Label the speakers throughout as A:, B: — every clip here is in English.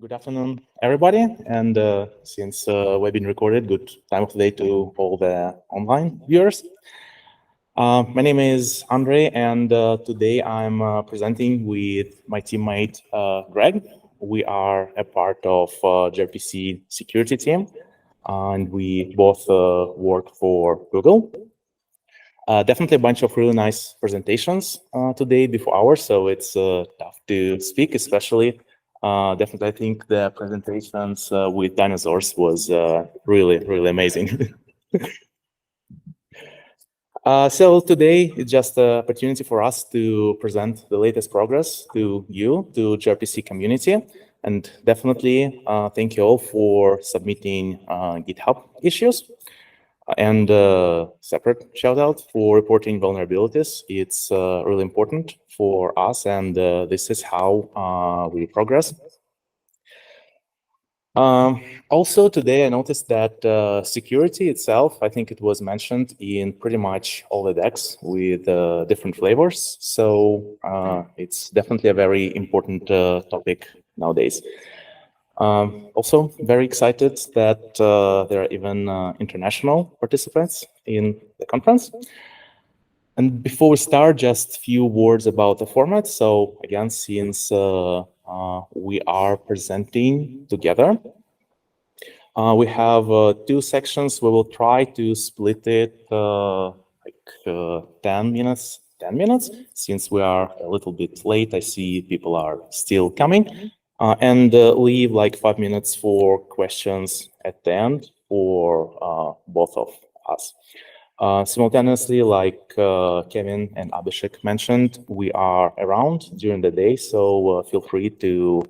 A: Good afternoon, everybody. And since we've been recorded, good time of the day to all the online viewers. My name is Andrey, and today I'm presenting with my teammate Greg. We are a part of gRPC security team, and we both work for Google. Definitely a bunch of really nice presentations today before hours, so it's tough to speak, especially definitely I think the presentations with dinosaurs was really amazing. So today it's just an opportunity for us to present the latest progress to you, to gRPC community, and definitely thank you all for submitting GitHub issues. And separate shout out for reporting vulnerabilities. It's really important for us, and this is how we progress. Also today, I noticed that security itself, I think it was mentioned in pretty much all the decks with different flavors. So it's definitely a very important topic nowadays. Also, very excited that there are even international participants in the conference. And before we start, just a few words about the format. So again, since we are presenting together, we have two sections. We will try to split it like 10 minutes, since we are a little bit late. I see people are still coming. And leave like 5 minutes for questions at the end for both of us. Simultaneously, like Kevin and Abhishek mentioned, we are around during the day, so feel free to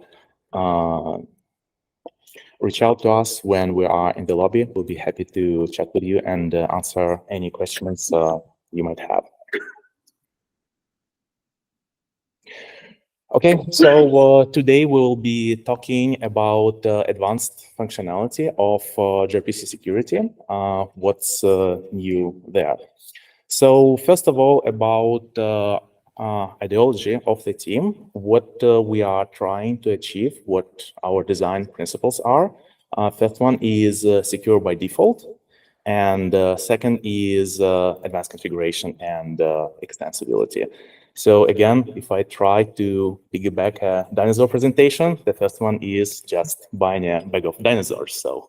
A: reach out to us when we are in the lobby. We'll be happy to chat with you and answer any questions you might have. Okay, so today we'll be talking about advanced functionality of gRPC security. What's new there? So first of all, about ideology of the team, what we are trying to achieve, what our design principles are. First one is secure by default, and second is advanced configuration and extensibility. So again, if I try to piggyback a dinosaur presentation, the first one is just buying a bag of dinosaurs. So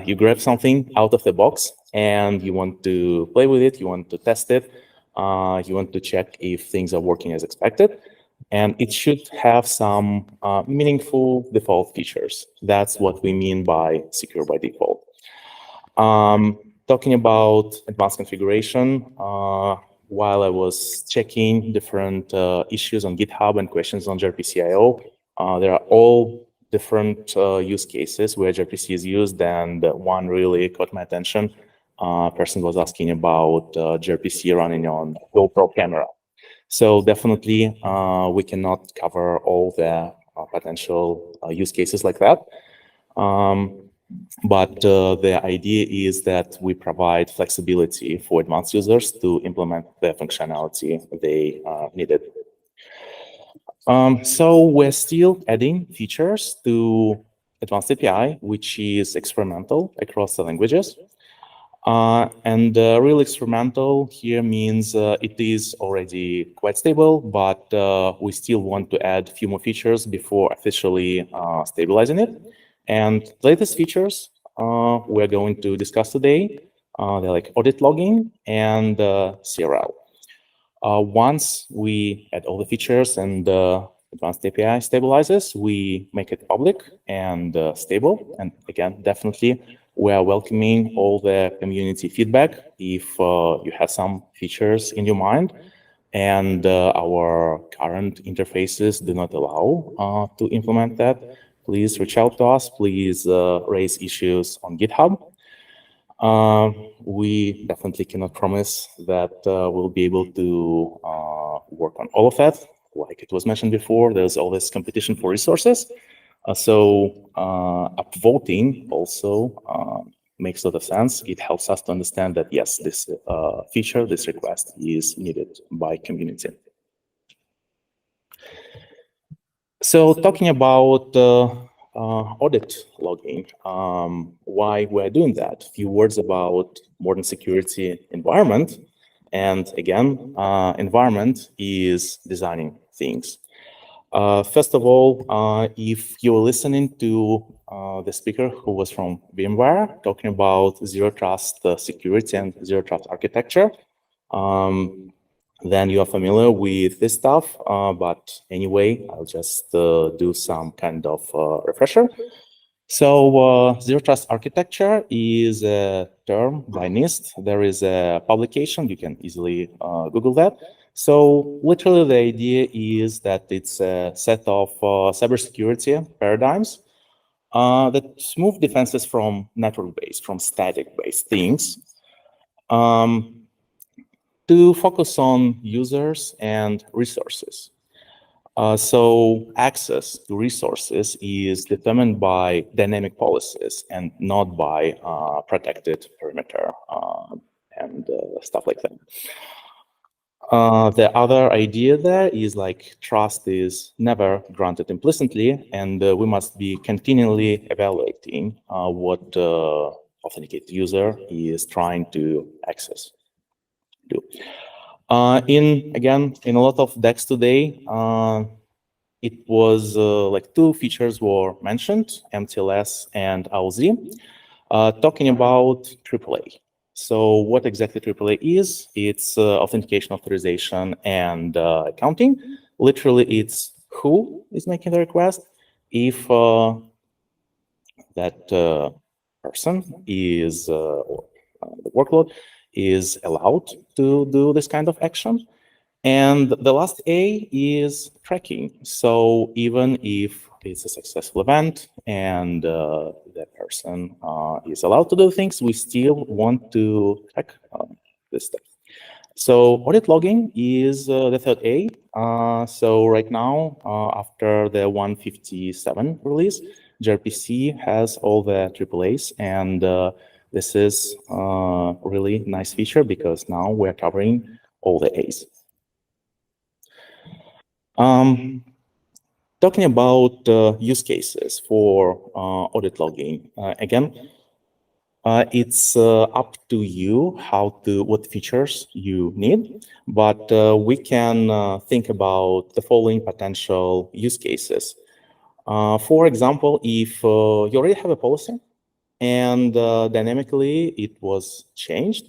A: you grab something out of the box and you want to play with it, you want to test it, you want to check if things are working as expected. And it should have some meaningful default features. That's what we mean by secure by default. Talking about advanced configuration, while I was checking different issues on GitHub and questions on gRPC.io, there are all different use cases where gRPC is used, and one really caught my attention. Person was asking about gRPC running on GoPro camera. So definitely we cannot cover all the potential use cases like that. But the idea is that we provide flexibility for advanced users to implement the functionality they needed. So we're still adding features to Advanced API, which is experimental across the languages. And real experimental here means it is already quite stable, but we still want to add a few more features before officially stabilizing it. And the latest features we're going to discuss today, they're like audit logging and CRL. Once we add all the features and Advanced API stabilizes, we make it public and stable. And again, definitely, we are welcoming all the community feedback if you have some features in your mind and our current interfaces do not allow to implement that. Please reach out to us. Please raise issues on GitHub. We definitely cannot promise that we'll be able to work on all of that. Like it was mentioned before, there's always competition for resources. So upvoting also makes a lot of sense. It helps us to understand that, yes, this feature, this request is needed by community. So talking about audit logging. Why we're doing that? A few words about modern security environment. And again, environment is designing things. First of all, if you're listening to the speaker who was from VMware talking about zero trust security and zero trust architecture, then you are familiar with this stuff. But anyway, I'll just do some kind of refresher. So zero trust architecture is a term by NIST. There is a publication, you can easily Google that. So literally the idea is that it's a set of cybersecurity paradigms that move defenses from network-based, from static-based things to focus on users and resources. So access to resources is determined by dynamic policies and not by protected perimeter and stuff like that. The other idea there is like trust is never granted implicitly, and we must be continually evaluating what authenticated user is trying to access. In a lot of decks today, it was like two features were mentioned, MTLS and ALZ, talking about AAA. So what exactly AAA is? It's authentication, authorization, and accounting. Literally, it's who is making the request. If that person is, or the workload is allowed to do this kind of action. And the last A is tracking. So even if it's a successful event and the person is allowed to do things, we still want to track this stuff. So audit logging is the third A. So right now, after the 157 release, gRPC has all the AAAs, and this is a really nice feature because now we're covering all the A's. Talking about use cases for audit logging, again, it's up to you what features you need, but we can think about the following potential use cases. For example, if you already have a policy and dynamically it was changed,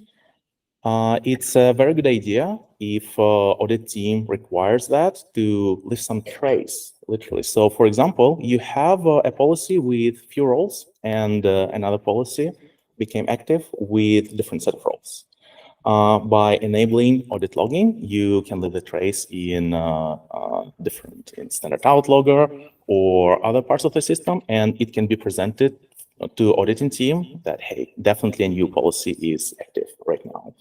A: it's a very good idea if audit team requires that to leave some trace, literally. So for example, you have a policy with few roles and another policy became active with different set of roles. By enabling audit logging, you can leave the trace in in standard out logger or other parts of the system, and it can be presented to auditing team that, hey, definitely a new policy is active right now.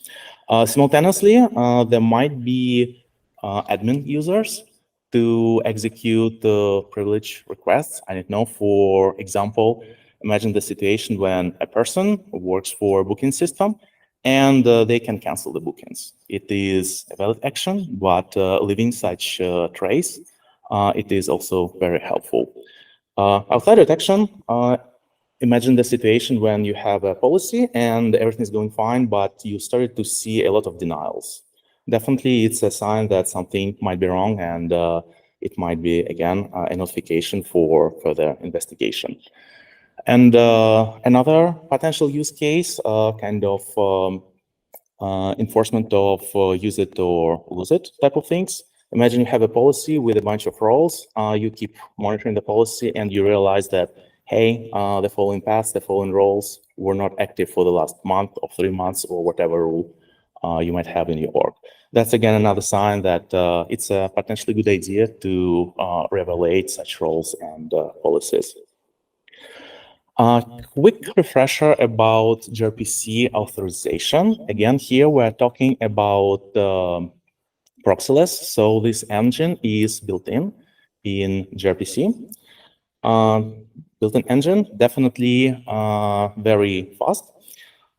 A: Simultaneously, there might be admin users to execute the privilege requests. I don't know, for example, imagine the situation when a person works for a booking system and they can cancel the bookings. It is a valid action, but leaving such trace, it is also very helpful. Outside of action, imagine the situation when you have a policy and everything is going fine, but you started to see a lot of denials. Definitely, it's a sign that something might be wrong, and it might be, again, a notification for further investigation. And another potential use case, kind of enforcement of use it or lose it type of things. Imagine you have a policy with a bunch of roles. You keep monitoring the policy and you realize that, hey, the following paths, the following roles were not active for the last month or 3 months or whatever rule you might have in your org. That's again another sign that it's a potentially good idea to reevaluate such roles and policies. Quick refresher about gRPC authorization. Again, here we're talking about proxyless. So this engine is built in gRPC. Built-in engine, definitely very fast.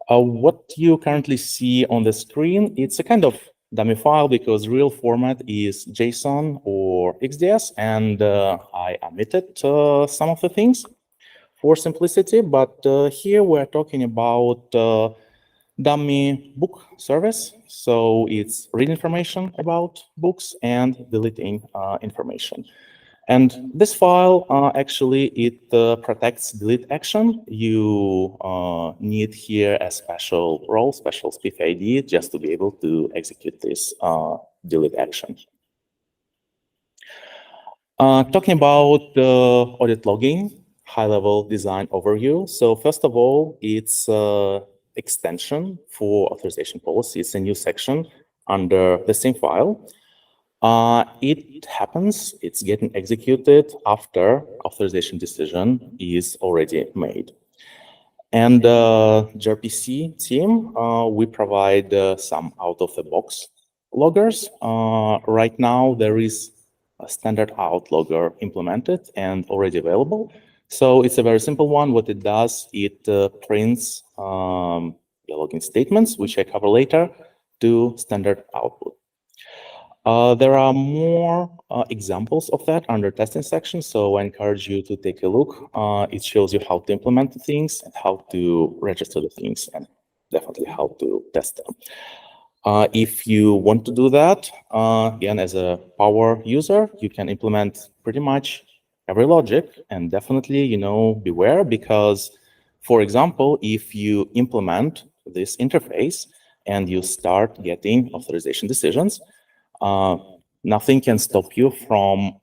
A: What you currently see on the screen, it's a kind of dummy file because real format is JSON or XDS, and I omitted some of the things. for simplicity, but here we're talking about dummy book service. So it's read information about books and deleting information. And this file, actually, it protects delete action. You need here a special role, special spiff ID, just to be able to execute this delete action. Talking about audit logging, high-level design overview. So first of all, it's extension for authorization policy. It's a new section under the same file. It happens, it's getting executed after authorization decision is already made. And gRPC team, we provide some out-of-the-box loggers. Right now, there is a standard out logger implemented and already available. So it's a very simple one. What it does, it prints the login statements, which I cover later, to standard output. There are more examples of that under testing section, so I encourage you to take a look. It shows you how to implement the things and how to register the things, and definitely how to test them. If you want to do that, again, as a power user, you can implement pretty much every logic, and definitely, beware, because, for example, if you implement this interface and you start getting authorization decisions, nothing can stop you from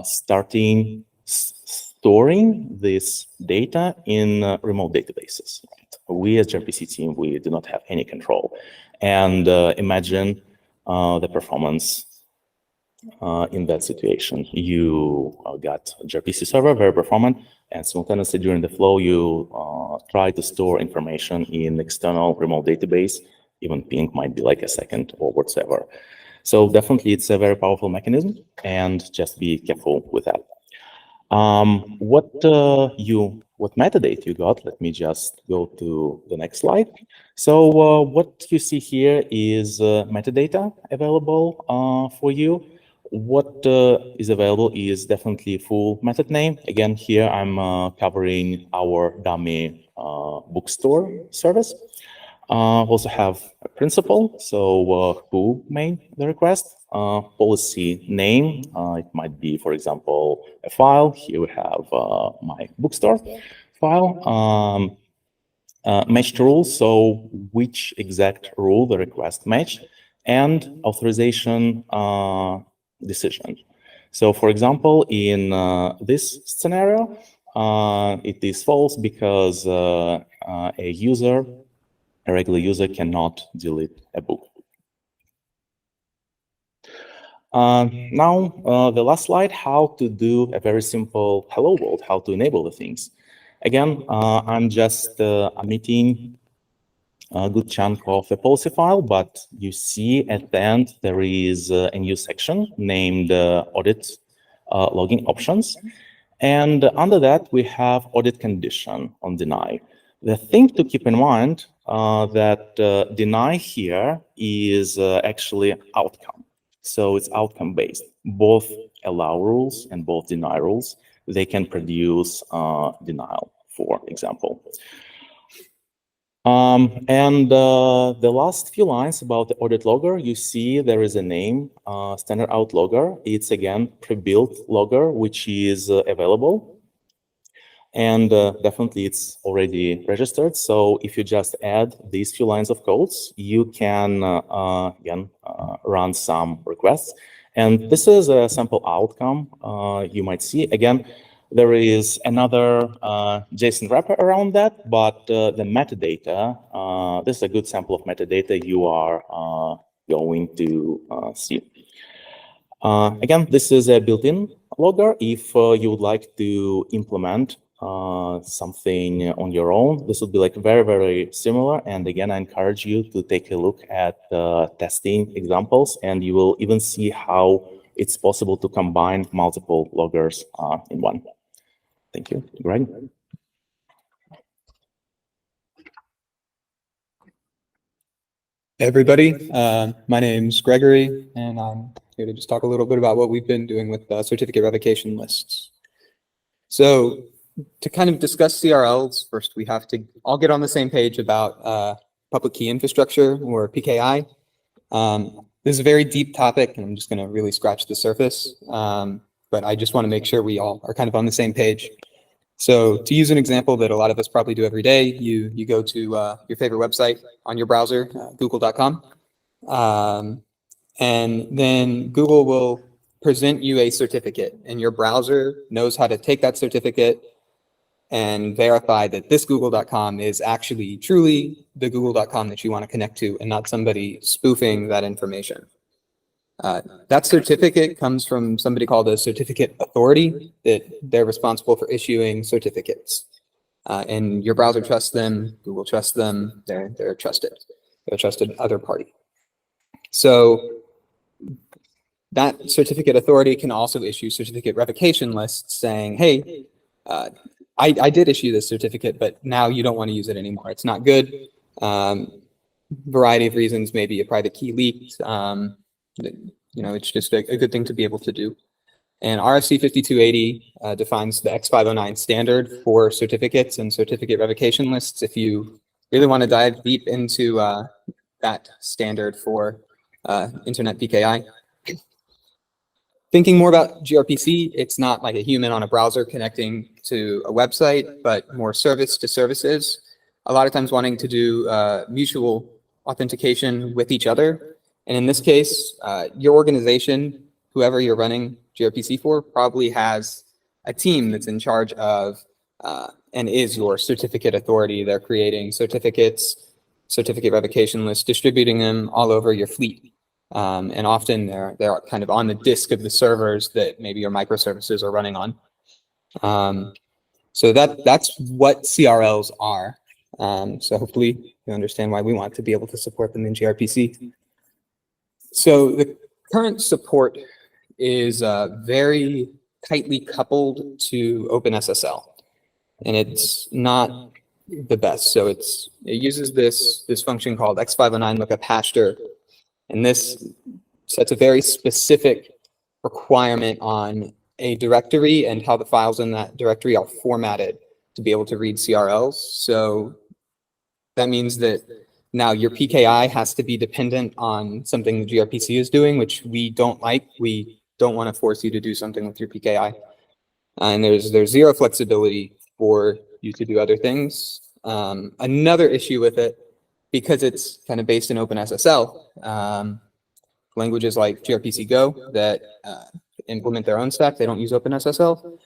A: starting storing this data in remote databases. We as gRPC team, we do not have any control. And imagine the performance in that situation. You got a gRPC server, very performant, and simultaneously during the flow, you try to store information in external remote database. Even ping might be like a second or whatsoever. So definitely it's a very powerful mechanism, and just be careful with that. What metadata you got, let me just go to the next slide. So what you see here is metadata available for you. What is available is definitely full method name. Again, here I'm covering our dummy bookstore service. Also have a principal, so who made the request, policy name, it might be, for example, a file. Here we have my bookstore file, matched rules, so which exact rule the request matched, and authorization decision. So for example, in this scenario, it is false because a regular user cannot delete a book. Now, the last slide, how to do a very simple hello world, how to enable the things. Again, I'm just omitting a good chunk of the policy file, but you see at the end there is a new section named Audit Logging Options. And under that, we have audit condition on deny. The thing to keep in mind that deny here is actually outcome. So it's outcome based. Both allow rules and both deny rules, they can produce denial, for example. And the last few lines about the audit logger, you see there is a name, standard out logger. It's again pre-built logger, which is available. And definitely it's already registered. So if you just add these few lines of codes, you can again run some requests. And this is a sample outcome you might see. Again, there is another JSON wrapper around that, but the metadata, this is a good sample of metadata you are going to see. Again, this is a built-in logger. If you would like to implement something on your own, this would be like very, very similar. And again, I encourage you to take a look at testing examples, and you will even see how it's possible to combine multiple loggers in one. Thank you. Greg?
B: Hey everybody, my name's Gregory, and I'm here to just talk a little bit about what we've been doing with certificate revocation lists. So to kind of discuss CRLs, first we have to all get on the same page about public key infrastructure, or PKI. This is a very deep topic, and I'm just going to really scratch the surface. But I just want to make sure we all are kind of on the same page. So to use an example that a lot of us probably do every day, you go to your favorite website on your browser, google.com, and then Google will present you a certificate, and your browser knows how to take that certificate and verify that this google.com is actually truly the google.com that you want to connect to and not somebody spoofing that information. That certificate comes from somebody called a certificate authority, that they're responsible for issuing certificates. And your browser trusts them, Google trusts them, they're trusted. They're a trusted other party. So that certificate authority can also issue certificate revocation lists saying, hey, I did issue this certificate, but now you don't want to use it anymore. It's not good. Variety of reasons, maybe a private key leaked. It's just a good thing to be able to do. And RFC 5280 defines the X509 standard for certificates and certificate revocation lists. If you really want to dive deep into that standard for Internet PKI. Thinking more about gRPC, it's not like a human on a browser connecting to a website, but more service to services. A lot of times wanting to do mutual authentication with each other. And in this case, your organization, whoever you're running gRPC for, probably has a team that's in charge of and is your certificate authority. They're creating certificates, certificate revocation lists, distributing them all over your fleet. And often they're kind of on the disk of the servers that maybe your microservices are running on. So that's what CRLs are. So hopefully you understand why we want to be able to support them in gRPC. So the current support is very tightly coupled to OpenSSL, and it's not the best. So it uses this function called X509 lookup hashter. And this sets a very specific requirement on a directory and how the files in that directory are formatted to be able to read CRLs. So that means that now your PKI has to be dependent on something the gRPC is doing, which we don't like. We don't want to force you to do something with your PKI. And there's zero flexibility for you to do other things. Another issue with it, because it's kind of based in OpenSSL, languages like gRPC Go that implement their own stack, they don't use OpenSSL.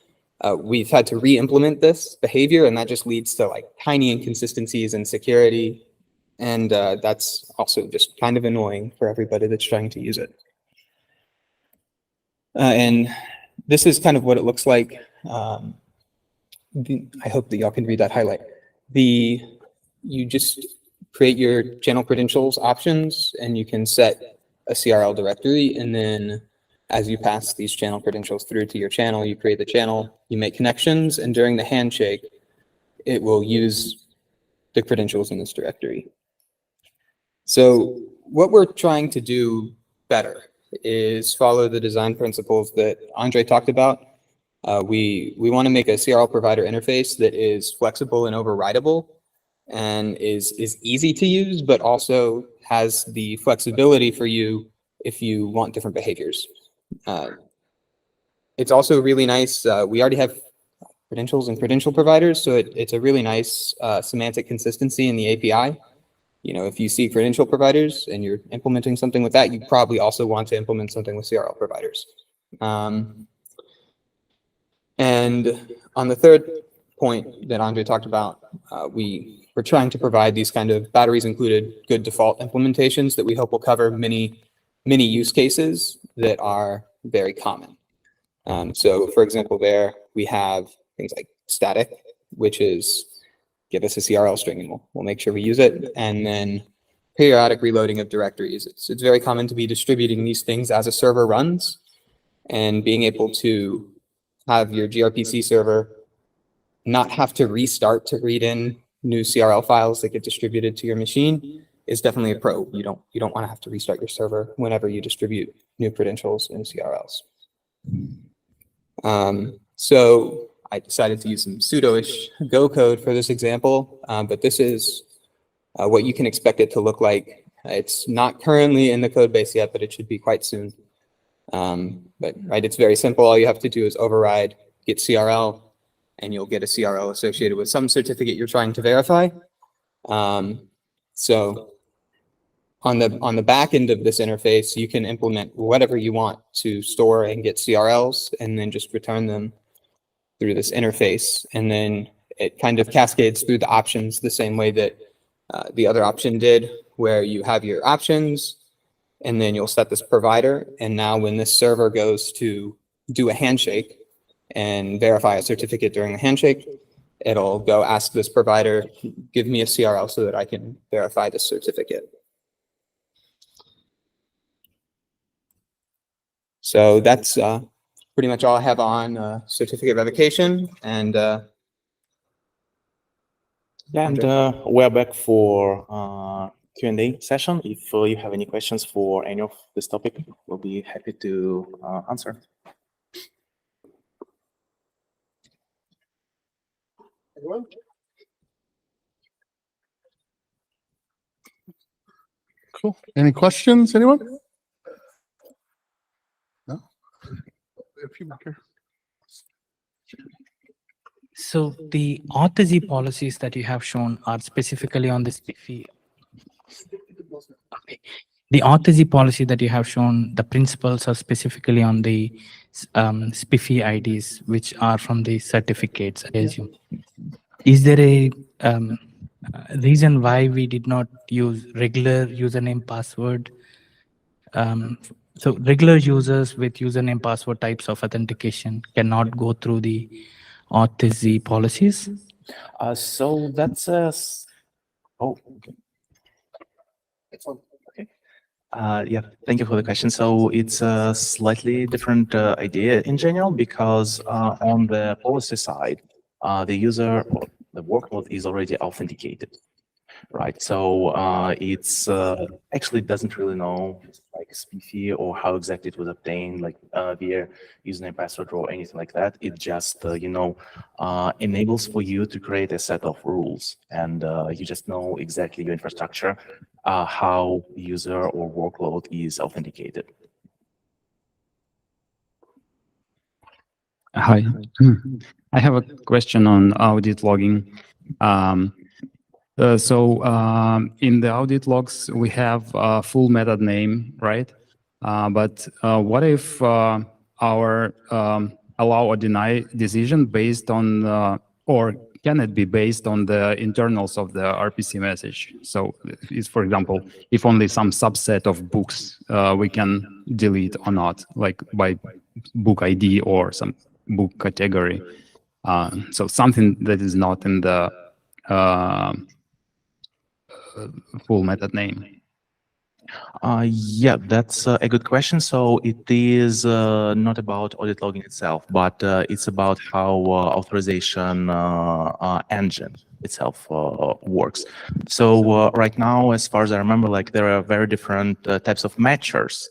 B: We've had to re-implement this behavior, and that just leads to like tiny inconsistencies in security. And that's also just kind of annoying for everybody that's trying to use it. And this is kind of what it looks like. I hope that y'all can read that highlight. You just create your channel credentials options, and you can set a CRL directory. And then as you pass these channel credentials through to your channel, you create the channel, you make connections, and during the handshake, it will use the credentials in this directory. So what we're trying to do better is follow the design principles that Andrey talked about. We want to make a CRL provider interface that is flexible and overridable and is easy to use, but also has the flexibility for you if you want different behaviors. It's also really nice. We already have credentials and credential providers, so it's a really nice semantic consistency in the API. You know, if you see credential providers and you're implementing something with that, you probably also want to implement something with CRL providers. And on the third point that Andrey talked about, we're trying to provide these kind of batteries included good default implementations that we hope will cover many use cases that are very common. So for example, there we have things like static, which is give us a CRL string and we'll make sure we use it. And then periodic reloading of directories. It's very common to be distributing these things as a server runs, and being able to have your gRPC server not have to restart to read in new CRL files that get distributed to your machine is definitely a pro. You don't want to have to restart your server whenever you distribute new credentials and CRLs. So I decided to use some pseudo-ish Go code for this example, but this is what you can expect it to look like. It's not currently in the code base yet, but it should be quite soon. But it's very simple. All you have to do is override get CRL, and you'll get a CRL associated with some certificate you're trying to verify. So on the back end of this interface, you can implement whatever you want to store and get CRLs, and then just return them through this interface. And then it kind of cascades through the options the same way that the other option did, where you have your options, and then you'll set this provider. And now when this server goes to do a handshake and verify a certificate during the handshake, it'll go ask this provider, give me a CRL so that I can verify this certificate. So that's pretty much all I have on certificate revocation. And
A: we're back for Q&A session. If you have any questions for any of this topic, we'll be happy to answer.
C: Anyone? Cool. Any questions, anyone? No? A few back here.
D: So the auth policies that you have shown are specifically on the SPIFFE. Okay. The auth policy that you have shown, the principles are specifically on the SPIFFE IDs, which are from the certificates, I assume. Is there a reason why we did not use regular username password? So regular users with username password types of authentication cannot go through the auth policies?
A: So that's a... Oh, okay. Okay. Yeah, thank you for the question. So it's a slightly different idea in general, because on the policy side, the user or the workload is already authenticated, right? So it's actually doesn't really know like SPIFFE or how exactly it was obtained, like via username, password, or anything like that. It just enables for you to create a set of rules, and you just know exactly your infrastructure, how user or workload is authenticated.
E: Hi, I have a question on audit logging. So in the audit logs, we have a full method name, right? But what if our allow or deny decision based on, or can it be based on the internals of the RPC message? So is, for example, if only some subset of books we can delete or not, like by book ID or some book category. So something that is not in the full method name.
A: Yeah, that's a good question. So it is not about audit logging itself, but it's about how authorization engine itself works. So right now, as far as I remember, like there are very different types of matchers.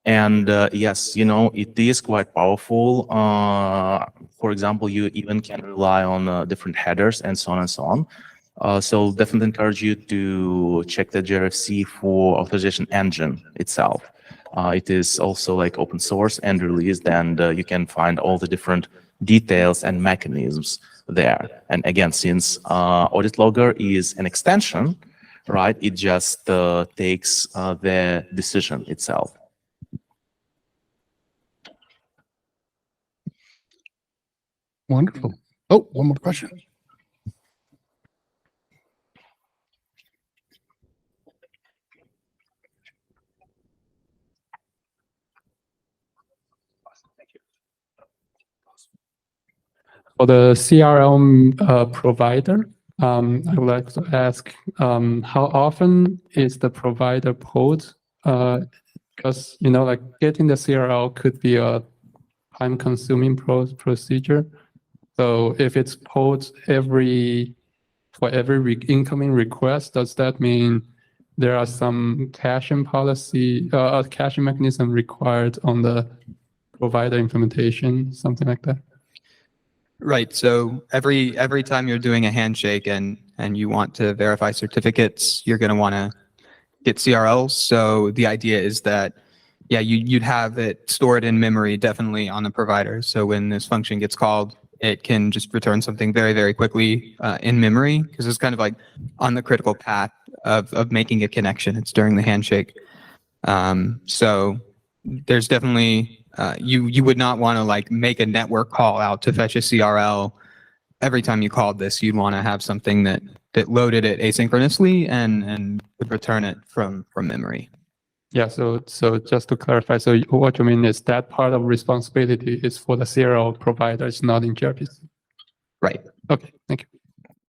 A: And yes, you know, it is quite powerful. For example, you even can rely on different headers and so on and so on. So definitely encourage you to check the gRPC for authorization engine itself. It is also like open source and released, and you can find all the different details and mechanisms there. And again, since Audit Logger is an extension, right, it just takes the decision itself.
C: Wonderful. Oh, one more question.
F: For the CRL provider, I would like to ask, how often is the provider pulled? Because, you know, like getting the CRL could be a time-consuming procedure. So if it's pulled for every incoming request, does that mean there are some caching policy, a caching mechanism required on the provider implementation, something like that?
B: Right. So every time you're doing a handshake and you want to verify certificates, you're going to want to get CRLs. So the idea is that, yeah, you'd have it stored in memory definitely on the provider. So when this function gets called, it can just return something very, very quickly in memory, because it's kind of like on the critical path of making a connection. It's during the handshake. So there's definitely, you would not want to like make a network call out to fetch a CRL every time you called this. You'd want to have something that loaded it asynchronously and would return it from memory.
F: Yeah, so just to clarify, so what you mean is that part of responsibility is for the CRL provider, it's not in gRPC.
B: Right.
F: Okay, thank you.